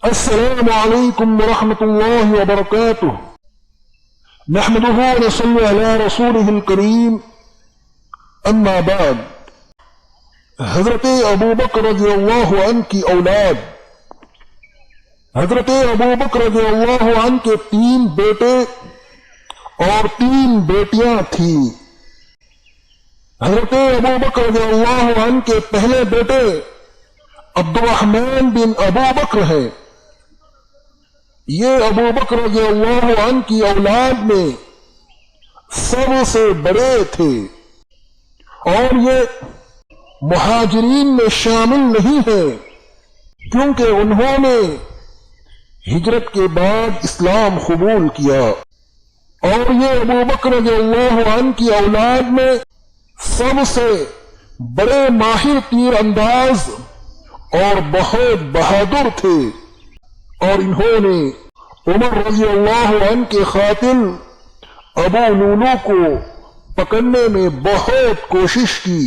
السلام علیکم ورحمۃ اللہ وبرکاتہ۔ نحمده ونصلي على رسوله الکریم، اما بعد۔ حضرت ابو بکر رضی اللہ عنہ کی اولاد۔ حضرت ابو بکر رضی اللہ عنہ کے 3 بیٹے اور 3 بیٹیاں تھیں۔ حضرت ابو بکر رضی اللہ عنہ کے پہلے بیٹے عبد الرحمن بن ابو بکر ہیں۔ یہ ابو بکر رضی اللہ عنہ کی اولاد میں سب سے بڑے تھے اور یہ مہاجرین میں شامل نہیں ہیں، کیونکہ انہوں نے ہجرت کے بعد اسلام قبول کیا، اور یہ ابو بکر رضی اللہ عنہ کی اولاد میں سب سے بڑے ماہر تیر انداز اور بہت بہادر تھے، اور انہوں نے عمر رضی اللہ عنہ کے قاتل ابو لولو کو پکڑنے میں بہت کوشش کی۔